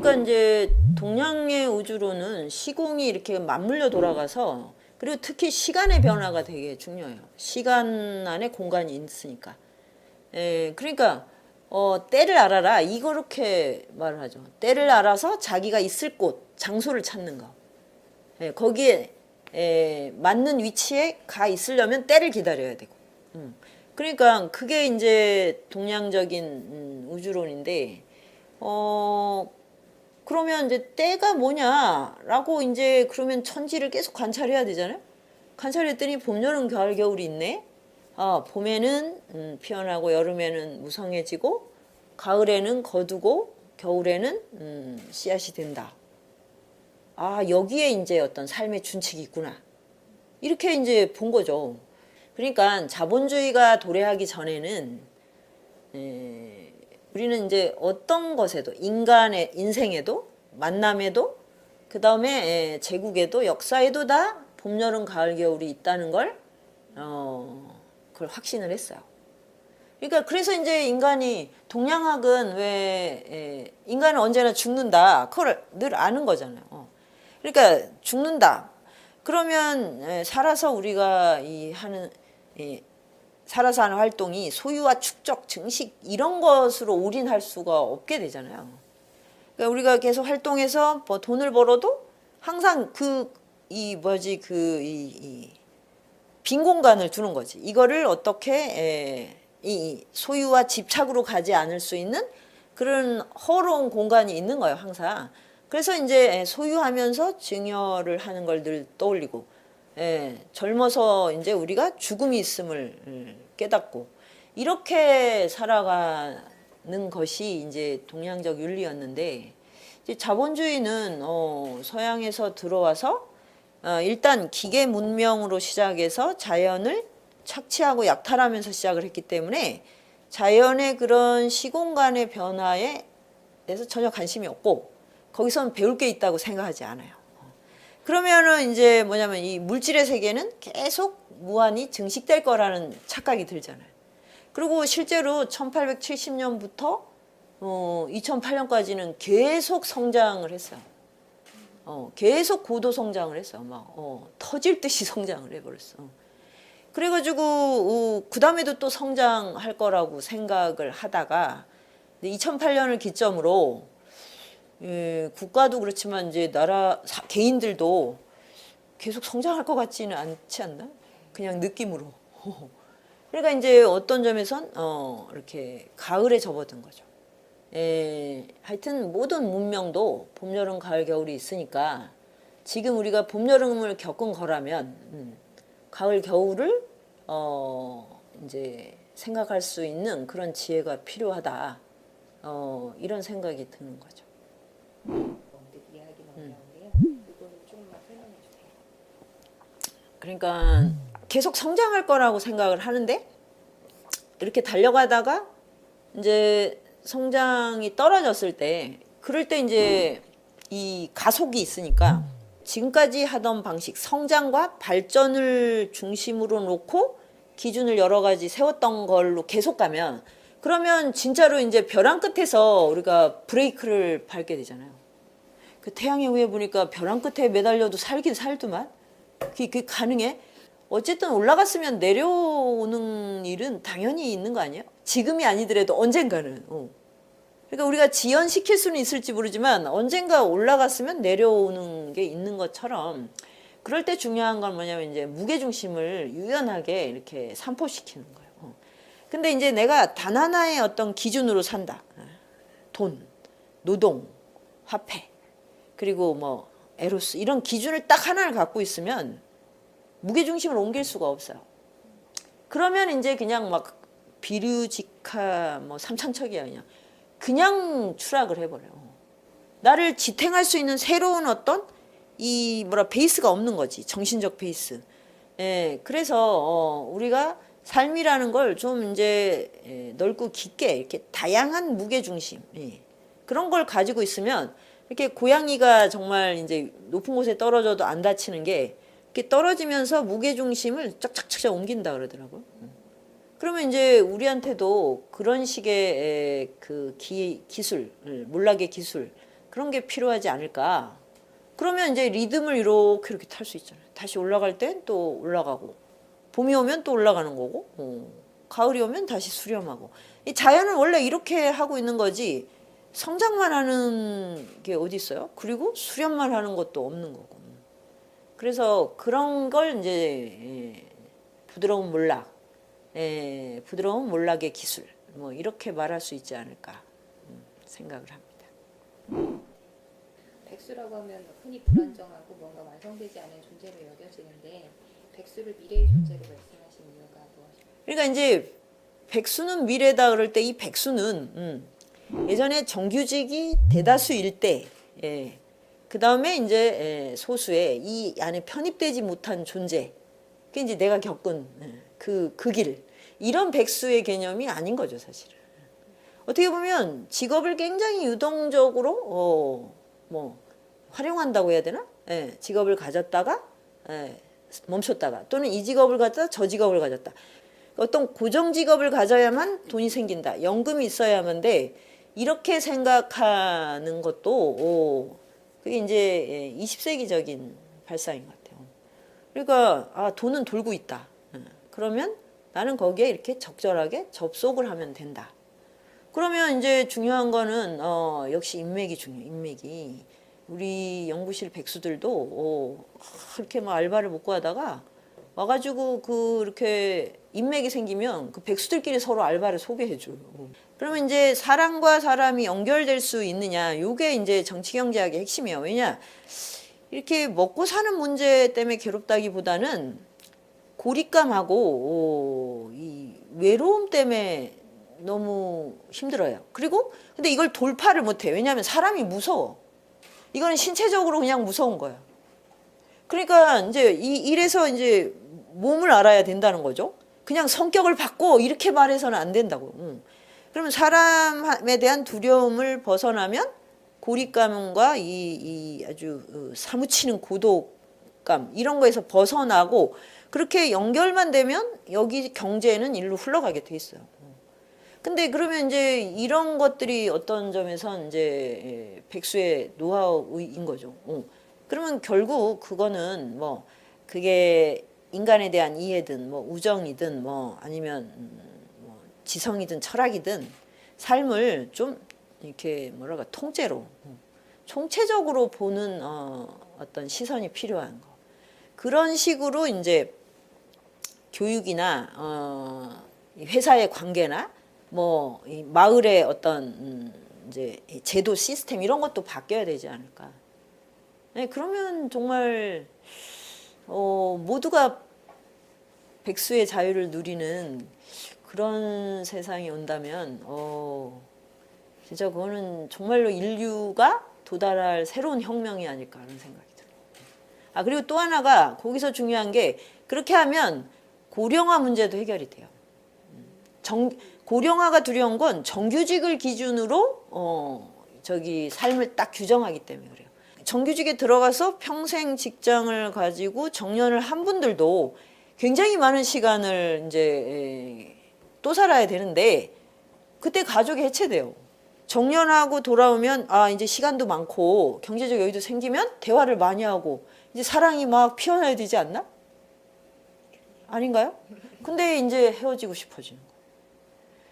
그러니까 이제 동양의 우주로는 시공이 이렇게 맞물려 돌아가서 그리고 특히 시간의 변화가 되게 중요해요. 시간 안에 공간이 있으니까. 그러니까 때를 알아라 이렇게 말을 하죠. 때를 알아서 자기가 있을 곳, 장소를 찾는 거. 거기에 맞는 위치에 가 있으려면 때를 기다려야 되고. 그러니까 그게 이제 동양적인 우주론인데 그러면 이제 때가 뭐냐라고 이제 그러면 천지를 계속 관찰해야 되잖아요. 관찰했더니 봄, 여름, 가을, 겨울이 있네. 봄에는 피어나고 여름에는 무성해지고 가을에는 거두고 겨울에는 씨앗이 된다. 여기에 이제 어떤 삶의 준칙이 있구나. 이렇게 이제 본 거죠. 그러니까 자본주의가 도래하기 전에는 우리는 이제 어떤 것에도 인간의 인생에도 만남에도 그 다음에 제국에도 역사에도 다 봄, 여름, 가을, 겨울이 있다는 걸 그걸 확신을 했어요. 그러니까 그래서 이제 인간이 동양학은 왜 인간은 언제나 죽는다 그걸 늘 아는 거잖아요. 그러니까 죽는다. 그러면 살아서 우리가 살아서 하는 활동이 소유와 축적, 증식 이런 것으로 올인할 수가 없게 되잖아요. 그러니까 우리가 계속 활동해서 뭐 돈을 벌어도 항상 빈 공간을 두는 거지. 이거를 어떻게 이 소유와 집착으로 가지 않을 수 있는 그런 허로운 공간이 있는 거예요, 항상. 그래서 이제 소유하면서 증여를 하는 걸 늘 떠올리고, 젊어서 이제 우리가 죽음이 있음을 깨닫고, 이렇게 살아가는 것이 이제 동양적 윤리였는데, 이제 자본주의는 서양에서 들어와서 일단 기계 문명으로 시작해서 자연을 착취하고 약탈하면서 시작을 했기 때문에 자연의 그런 시공간의 변화에 대해서 전혀 관심이 없고 거기서는 배울 게 있다고 생각하지 않아요. 그러면은 이제 뭐냐면 이 물질의 세계는 계속 무한히 증식될 거라는 착각이 들잖아요. 그리고 실제로 1870년부터 2008년까지는 계속 성장을 했어요. 계속 고도 성장을 했어요. 막 터질 듯이 성장을 해버렸어. 그래가지고 그 다음에도 또 성장할 거라고 생각을 하다가 2008년을 기점으로 국가도 그렇지만 이제 개인들도 계속 성장할 것 같지는 않지 않나? 그냥 느낌으로. 그러니까 이제 어떤 점에선 이렇게 가을에 접어든 거죠. 하여튼 모든 문명도 봄, 여름, 가을, 겨울이 있으니까 지금 우리가 봄, 여름을 겪은 거라면 가을, 겨울을 이제 생각할 수 있는 그런 지혜가 필요하다. 이런 생각이 드는 거죠. 그러니까 계속 성장할 거라고 생각을 하는데 이렇게 달려가다가 이제 성장이 떨어졌을 때 그럴 때 이제 이 가속이 있으니까 지금까지 하던 방식 성장과 발전을 중심으로 놓고 기준을 여러 가지 세웠던 걸로 계속 가면 그러면 진짜로 이제 벼랑 끝에서 우리가 브레이크를 밟게 되잖아요. 그 태양의 후예 보니까 벼랑 끝에 매달려도 살긴 살더만. 그게 가능해? 어쨌든 올라갔으면 내려오는 일은 당연히 있는 거 아니에요? 지금이 아니더라도 언젠가는. 그러니까 우리가 지연시킬 수는 있을지 모르지만 언젠가 올라갔으면 내려오는 게 있는 것처럼 그럴 때 중요한 건 뭐냐면 이제 무게중심을 유연하게 이렇게 산포시키는 거예요. 근데 이제 내가 단 하나의 어떤 기준으로 산다. 돈, 노동, 화폐, 그리고 뭐 에로스 이런 기준을 딱 하나를 갖고 있으면 무게중심을 옮길 수가 없어요. 그러면 이제 그냥 막 비류직하 뭐 삼천척이야 그냥 추락을 해버려요. 나를 지탱할 수 있는 새로운 어떤 베이스가 없는 거지. 정신적 베이스. 그래서 우리가 삶이라는 걸 좀 이제 넓고 깊게 이렇게 다양한 무게중심 그런 걸 가지고 있으면 이렇게 고양이가 정말 이제 높은 곳에 떨어져도 안 다치는 게 이렇게 떨어지면서 무게중심을 쫙쫙쫙 옮긴다 그러더라고요. 그러면 이제 우리한테도 그런 식의 그 기술, 문학의 기술, 그런 게 필요하지 않을까. 그러면 이제 리듬을 이렇게 탈 수 있잖아요. 다시 올라갈 땐 또 올라가고, 봄이 오면 또 올라가는 거고, 가을이 오면 다시 수렴하고. 이 자연은 원래 이렇게 하고 있는 거지, 성장만 하는 게 어디 있어요? 그리고 수렴만 하는 것도 없는 거고. 그래서 그런 걸 이제 부드러운 몰락, 부드러운 몰락의 기술, 뭐 이렇게 말할 수 있지 않을까 생각을 합니다. 백수라고 하면 흔히 불안정하고 뭔가 완성되지 않은 존재로 여겨지는데 백수를 미래의 존재로 말씀하신 이유가 무엇입니까? 그러니까 이제 백수는 미래다 그럴 때 이 백수는 예전에 정규직이 대다수일 때, 그 다음에 이제 소수의 이 안에 편입되지 못한 존재, 그게 이제 내가 겪은 그 길, 이런 백수의 개념이 아닌 거죠, 사실은. 어떻게 보면 직업을 굉장히 유동적으로 뭐 활용한다고 해야 되나? 직업을 가졌다가 멈췄다가, 또는 이 직업을 가졌다 저 직업을 가졌다. 어떤 고정 직업을 가져야만 돈이 생긴다. 연금이 있어야만 돼. 이렇게 생각하는 것도 그게 이제 20세기적인 발상인 것 같아요. 그러니까 돈은 돌고 있다. 그러면 나는 거기에 이렇게 적절하게 접속을 하면 된다. 그러면 이제 중요한 거는 역시 인맥이 중요해요. 인맥이. 우리 연구실 백수들도 그렇게 막 알바를 못 구하다가 와가지고 그렇게 인맥이 생기면 그 백수들끼리 서로 알바를 소개해줘요. 그러면 이제 사람과 사람이 연결될 수 있느냐, 요게 이제 정치경제학의 핵심이에요. 왜냐, 이렇게 먹고 사는 문제 때문에 괴롭다기보다는 고립감하고 이 외로움 때문에 너무 힘들어요. 그리고 근데 이걸 돌파를 못해. 왜냐하면 사람이 무서워. 이거는 신체적으로 그냥 무서운 거야. 그러니까 이제 이래서 이제 몸을 알아야 된다는 거죠. 그냥 성격을 바꿔 이렇게 말해서는 안 된다고. 그러면 사람에 대한 두려움을 벗어나면 고립감과 이 아주 사무치는 고독감 이런 거에서 벗어나고 그렇게 연결만 되면 여기 경제는 일로 흘러가게 돼 있어요. 근데 그러면 이제 이런 것들이 어떤 점에선 이제 백수의 노하우인 거죠. 그러면 결국 그거는 뭐 그게 인간에 대한 이해든 뭐 우정이든 뭐 아니면 뭐 지성이든 철학이든 삶을 좀 이렇게 뭐랄까 통째로 총체적으로 보는 어떤 시선이 필요한 거. 그런 식으로 이제 교육이나 회사의 관계나 뭐 이 마을의 어떤 이제 제도 시스템 이런 것도 바뀌어야 되지 않을까. 네, 그러면 정말 모두가 백수의 자유를 누리는 그런 세상이 온다면 진짜 그거는 정말로 인류가 도달할 새로운 혁명이 아닐까 하는 생각이 들어요. 그리고 또 하나가 거기서 중요한 게 그렇게 하면 고령화 문제도 해결이 돼요. 고령화가 두려운 건 정규직을 기준으로 삶을 딱 규정하기 때문에 그래요. 정규직에 들어가서 평생 직장을 가지고 정년을 한 분들도 굉장히 많은 시간을 이제 또 살아야 되는데 그때 가족이 해체돼요. 정년하고 돌아오면 이제 시간도 많고 경제적 여유도 생기면 대화를 많이 하고 이제 사랑이 막 피어나야 되지 않나? 아닌가요? 근데 이제 헤어지고 싶어지는 거예요.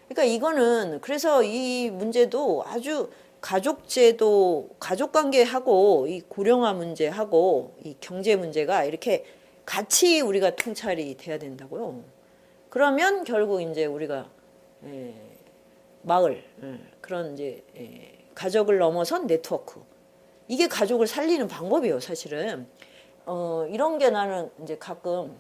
그러니까 이거는 그래서 이 문제도 아주 가족제도, 가족관계하고 이 고령화 문제하고 이 경제 문제가 이렇게 같이 우리가 통찰이 돼야 된다고요. 그러면 결국 이제 우리가 마을 그런 이제 가족을 넘어선 네트워크 이게 가족을 살리는 방법이에요, 사실은. 이런 게 나는 이제 가끔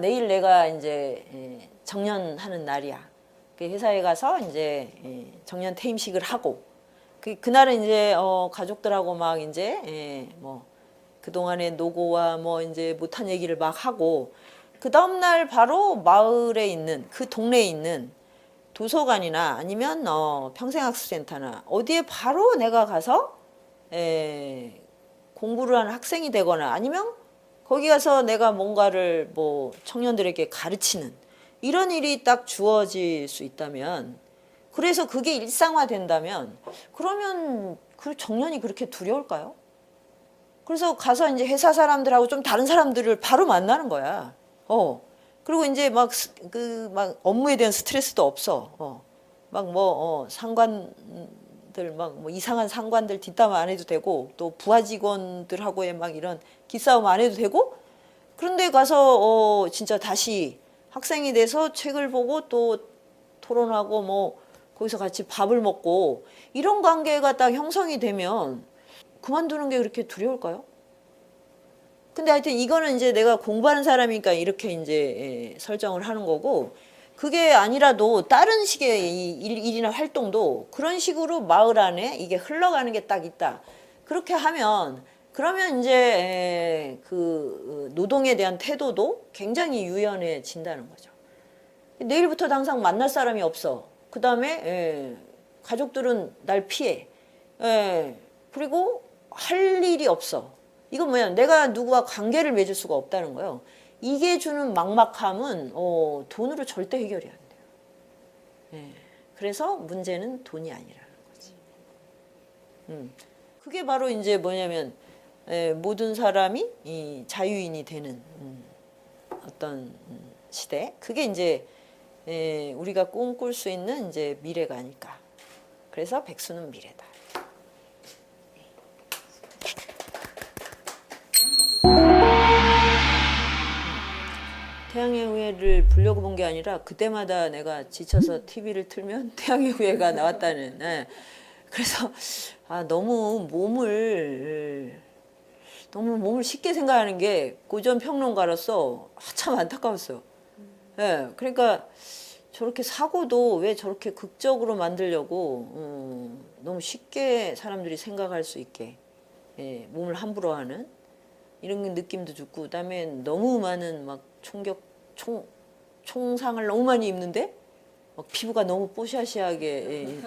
내일 내가 이제 정년하는 날이야. 그 회사에 가서 이제 정년 퇴임식을 하고 그날은 이제 가족들하고 막 이제 뭐 그동안의 노고와 뭐 이제 못한 얘기를 막 하고 그 다음 날 바로 마을에 있는 그 동네에 있는 도서관이나 아니면 평생학습센터나 어디에 바로 내가 가서 공부를 하는 학생이 되거나 아니면 거기 가서 내가 뭔가를 뭐 청년들에게 가르치는 이런 일이 딱 주어질 수 있다면 그래서 그게 일상화된다면 그러면 그 정년이 그렇게 두려울까요? 그래서 가서 이제 회사 사람들하고 좀 다른 사람들을 바로 만나는 거야. 그리고 이제 막 업무에 대한 스트레스도 없어. 상관들 막 뭐 이상한 상관들 뒷담 안 해도 되고 또 부하 직원들하고의 막 이런 기싸움 안 해도 되고 그런데 가서 진짜 다시 학생이 돼서 책을 보고 또 토론하고 뭐 거기서 같이 밥을 먹고 이런 관계가 딱 형성이 되면 그만두는 게 그렇게 두려울까요? 근데 하여튼 이거는 이제 내가 공부하는 사람이니까 이렇게 이제 설정을 하는 거고 그게 아니라도 다른 식의 이 일이나 활동도 그런 식으로 마을 안에 이게 흘러가는 게 딱 있다. 그렇게 하면 그러면 이제 그 노동에 대한 태도도 굉장히 유연해진다는 거죠. 내일부터 당장 만날 사람이 없어. 그 다음에 가족들은 날 피해. 그리고 할 일이 없어. 이건 뭐야? 내가 누구와 관계를 맺을 수가 없다는 거예요. 이게 주는 막막함은 돈으로 절대 해결이 안 돼요. 그래서 문제는 돈이 아니라는 거지. 그게 바로 이제 뭐냐면 모든 사람이 이 자유인이 되는 어떤 시대. 그게 이제 우리가 꿈꿀 수 있는 이제 미래가 아닐까. 그래서 백수는 미래다. 태양의 후예를 보려고 본 게 아니라 그때마다 내가 지쳐서 TV를 틀면 태양의 후예가 나왔다는. 그래서 너무 몸을 쉽게 생각하는 게 고전 평론가로서 참 안타까웠어요. 그러니까 저렇게 사고도 왜 저렇게 극적으로 만들려고 너무 쉽게 사람들이 생각할 수 있게 몸을 함부로 하는 이런 느낌도 좋고 그다음에 너무 많은 막 총상을 너무 많이 입는데 막 피부가 너무 뽀샤시하게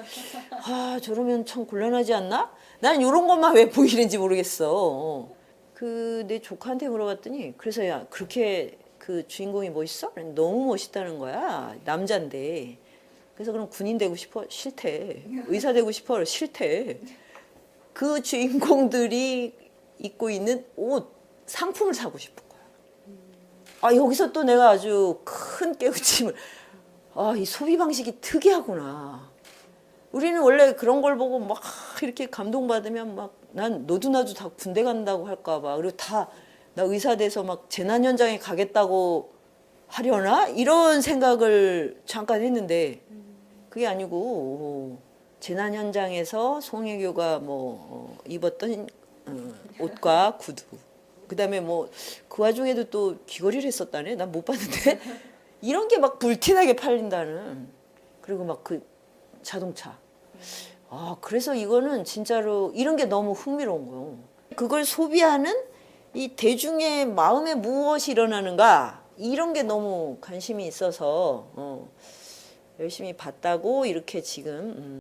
저러면 참 곤란하지 않나? 난 이런 것만 왜 보이는지 모르겠어. 그 내 조카한테 물어봤더니 그래서 야 그렇게 그 주인공이 멋있어? 너무 멋있다는 거야. 남잔데. 그래서 그럼 군인 되고 싶어? 싫대. 의사 되고 싶어? 싫대. 그 주인공들이 입고 있는 옷, 상품을 사고 싶은 거야. 여기서 또 내가 아주 큰 깨우침을. 이 소비 방식이 특이하구나. 우리는 원래 그런 걸 보고 막 이렇게 감동받으면 막 난 너도 나도 다 군대 간다고 할까 봐. 그리고 다 나 의사 돼서 막 재난 현장에 가겠다고 하려나? 이런 생각을 잠깐 했는데 그게 아니고 재난 현장에서 송혜교가 입었던 옷과 구두 그다음에 그 와중에도 또 귀걸이를 했었다네. 난 못 봤는데 이런 게 막 불티나게 팔린다는. 그리고 막 그 자동차. 그래서 이거는 진짜로 이런 게 너무 흥미로운 거예요. 그걸 소비하는 이 대중의 마음에 무엇이 일어나는가 이런 게 너무 관심이 있어서 열심히 봤다고 이렇게 지금